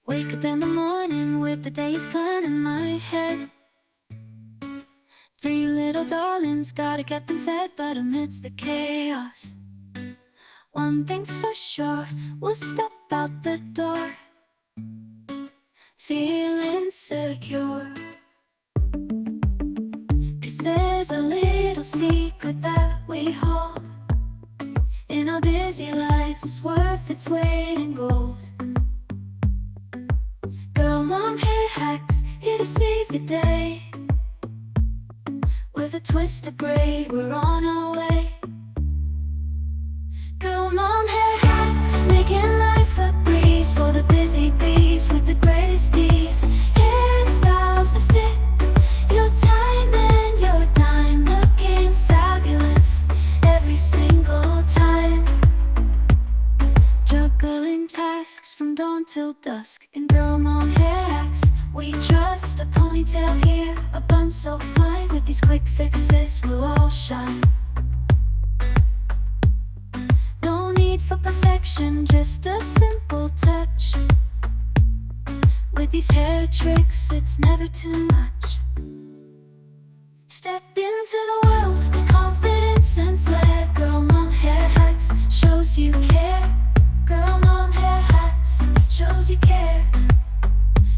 Wake up in the morning with the day's plan in my head. Three little darlings, gotta get them fed, but amidst the chaos, one thing's for sure, we'll step out the door feeling secure. 'Cause there's a little secret that we hold in our busy lives, it's worth its weight in gold. Girl, mom, hair hacks, here to save the day. With a twisted braid, we're on our way. Girl, mom, hair hacks, making life a breeze for the busy bees with the greatest ease. Hairstyles that fit your time and your dime, looking fabulous every single time. Juggling tasks from dawn till dusk. In girl, mom, hair hacks, we trust. A ponytail here, a bun so fine. With these quick fixes, we'll all shine. No need for perfection, just a simple touch. With these hair tricks, it's never too much. Step into the world with confidence and flair. Girl, mom, hair hacks, shows you care. Girl, mom, hair hacks, shows you care.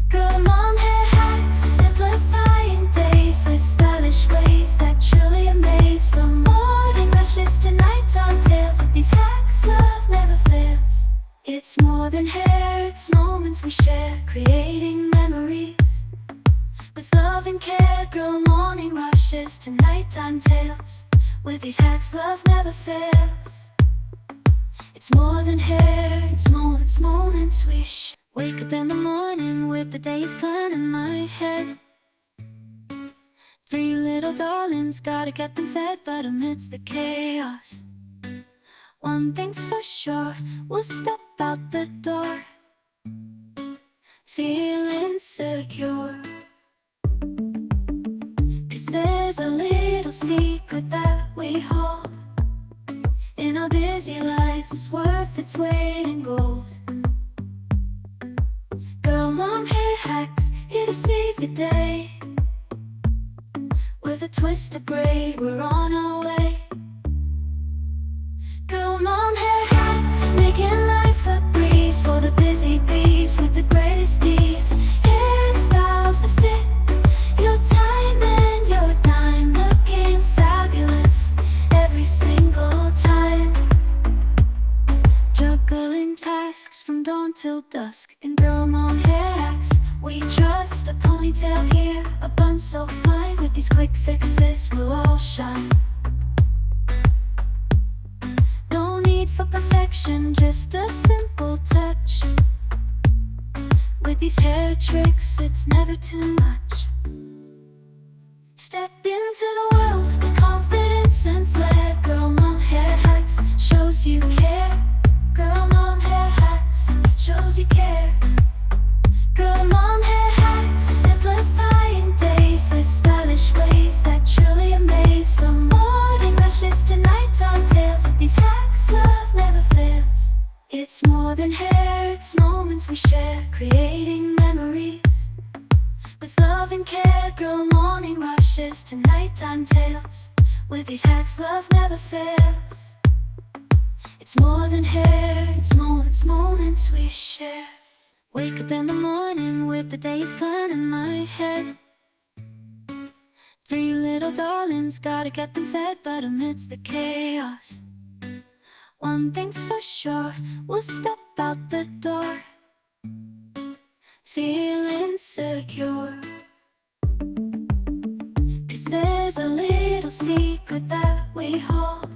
Girl, mom, hair hacks, simplifying days with stylish ways that truly amaze. From morning rushes to nighttime tales, with these hacks, love never fails. It's more than hair, it's moments we share, creating memories with love and care. Girl, morning rushes to nighttime tales, with these hacks, love never fails. It's more than hair, it's moments we share. Wake up in the morning with the day's plan in my head. Three little darlings, gotta get them fed, but amidst the chaos, one thing's for sure, we'll step out the door feeling secure. 'Cause there's a little secret that we hold in our busy lives, it's worth its weight in gold. Girl, mom, hair hacks, here to save the day. With a twisted braid, we're on our way. Girl, mom, hair hacks, making life a breeze for the busy bees with the greatest ease. Hairstyles that fit your time and your dime, looking fabulous every single time. Juggling tasks from dawn till dusk. In girl, mom, hair hacks, we trust. A ponytail here, a bun so fine. With these quick fixes, we'll all shine. No need for perfection, just a simple touch. With these hair tricks, it's never too much. Step into the world with confidence and flair. Girl, mom, hair hacks, shows you care. Girl, mom, hair hacks, shows you care. Girl, mom, hair hacks, simplifying days with stylish ways that truly amaze. From morning rushes to nighttime tales, with these hacks, love never fails. It's more than hair, it's moments we share, creating memories with love and care. Girl, morning rushes to nighttime tales, with these hacks, love never fails. It's more than hair, it's moments we share. Wake up in the morning with the day's plan in my head. Three little darlings, gotta get them fed, but amidst the chaos, one thing's for sure, we'll step out the door feeling secure. 'Cause there's a little secret that we hold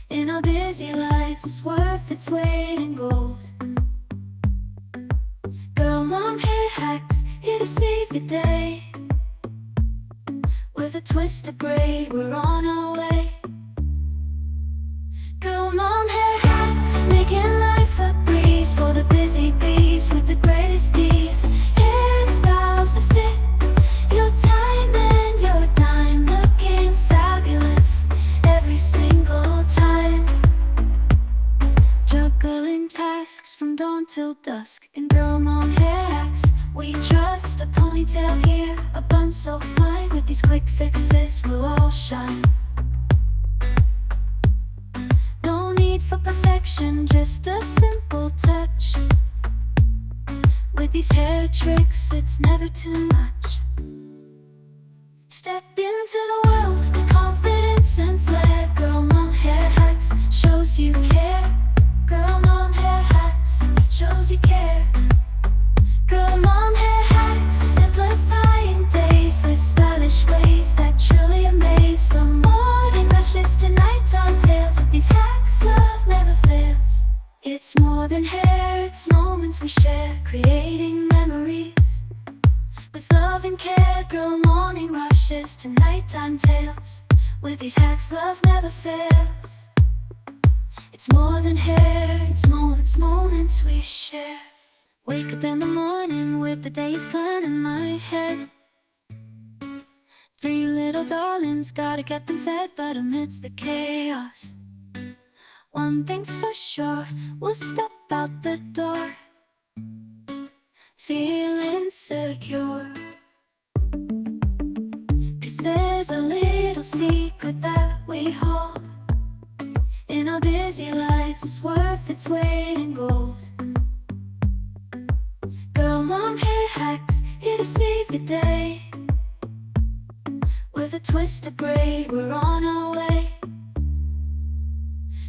in our busy lives, it's worth its weight in gold. Girl, mom, hair hacks, here to save the day. With a twisted braid, we're on our way. Girl, mom, hair hacks, making life a breeze for the busy bees with the greatest ease. Hairstyles that fit your time and your dime, looking fabulous every single time. Juggling tasks from dawn till dusk. In girl, mom, on hair hacks. We trust a ponytail here, a bun so fine. With these quick fixes we'll all shine. No need for perfection, just a simple touch. With these hair tricks it's never too much. Step into the world with confidence and flair. Girl Mom Hair Hacks shows you care. Girl Mom Hair Hacks shows you care. Girl Mom Hair Hacks, simplifying days with stylish ways that truly amaze. From morning rushes to nighttime tales, with these hacks love never fails. It's more than hair, it's moments we share, creating memories. With love and care, girl morning rushes to nighttime tales. With these hacks love never fails. It's more than hair, it's moments we share. Wake up in the morning with the day's plan in my head. Three little darlings, gotta get them fed. But amidst the chaos, one thing's for sure, we'll step out the door feeling secure. 'Cause there's a little secret that we hold in our busy lives, it's worth its weight in gold. Girl Mom Hair Hacks, here to save the day. With a twisted braid, we're on our way.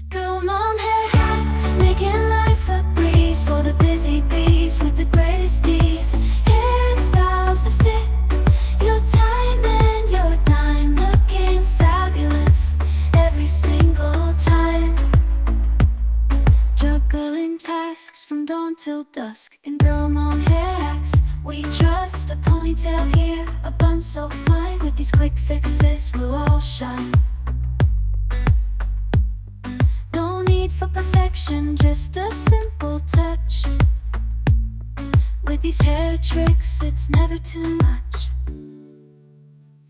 Girl Mom Hair Hacks, making life a breeze for the busy bees. With the greatest ease, hairstyles that fit your time and your dime, looking fabulous every single time. Juggling tasks from dawn till dusk. In Girl Mom Hair Hacks, we trust a ponytail here, a bun so fine. With these quick fixes we'll all shine. No need for perfection, just a simple touch. With these hair tricks it's never too much.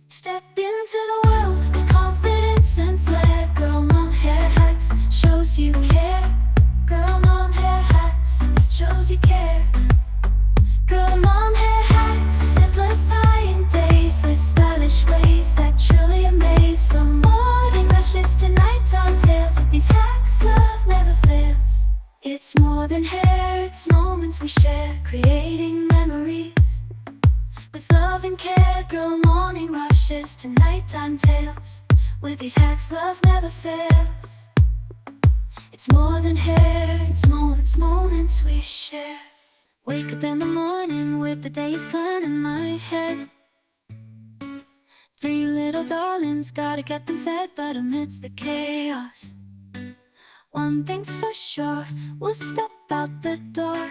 Step into the world with confidence and flair. Girl Mom Hair Hacks shows you care. Girl Mom Hair Hacks shows you care. Girl Mom Hair Hacks, simplifying days with stylish ways that truly amaze. From morning rushes to nighttime tales, with these hacks love never fails. It's more than hair, it's moments we share, creating memories. With love and care, girl morning rushes to nighttime tales. With these hacks love never fails. It's more than hair, it's moments we share. Wake up in the morning with the day's plan in my head. Three little darlings, gotta get them fed. But amidst the chaos, one thing's for sure, we'll step out the door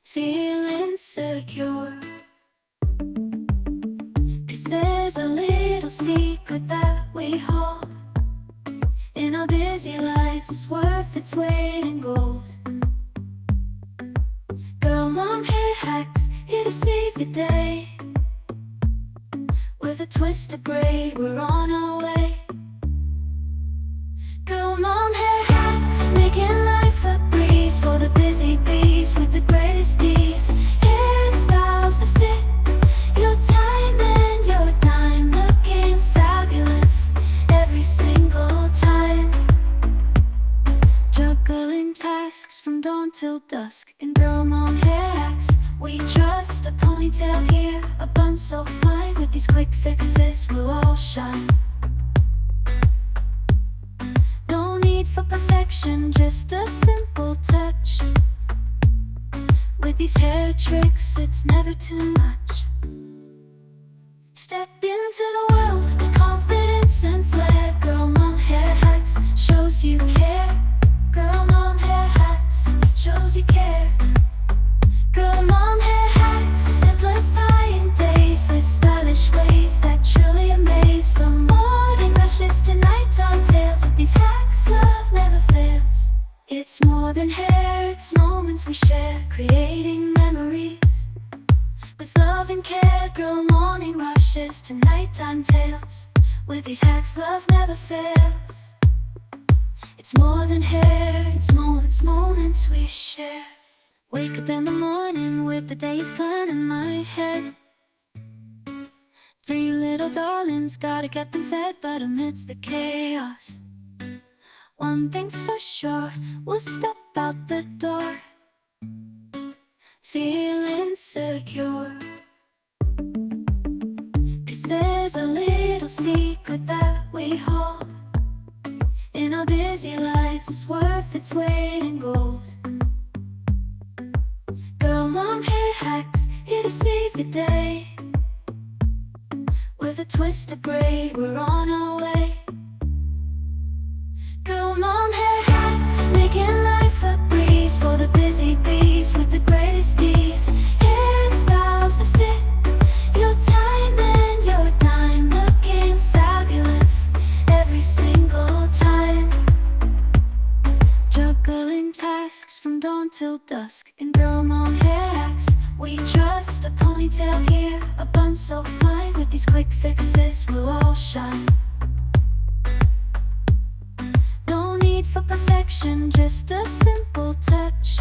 feeling secure. 'Cause there's a little secret that we hold in our busy lives, it's worth its weight in gold. Girl Mom Hair Hacks, here to save the day. With a twisted braid, we're on our way. Girl Mom Hair Hacks, making life a breeze for the busy bees. With the greatest ease, hairstyles that fit your time and your dime, looking fabulous every single time. Juggling tasks from dawn till dusk. In Girl Mom Hair Hacks, we trust a ponytail here, a bun so fine. With these quick fixes we'll all shine. No need for perfection, just a simple touch. With these hair tricks it's never too much. Step into the world with confidence and flair. Girl Mom Hair Hacks shows you care. Girl Mom Hair Hacks shows you care. Girl Mom Hair Hacks, simplifying days with stylish ways that truly amaze. From morning rushes to nighttime tales, with these hacks love never fails. It's more than hair, it's moments we share, creating memories. With love and care, girl morning rushes to nighttime tales. With these hacks love never fails. It's more than hair, it's moments we share. Wake up in the morning with the day's plan in my head. 3 little darlings, gotta get them fed, but amidst the chaos, one thing's for sure, we'll step out the door feeling secure. 'Cause there's a little secret that we hold in our busy lives, it's worth its weight in gold. Girl mom hair hacks, here to save the day. With a twisted braid, we're on our way. Girl mom hair hacks, making life a breeze for the busy bees with the greatest ease. Hairstyles that fit your time and your dime, looking fabulous every single time. Juggling tasks from dawn till dusk in girl mom hair hacks, we trust. A ponytail here, a bun so fine, with these quick fixes we'll all shine. No need for perfection, just a simple touch.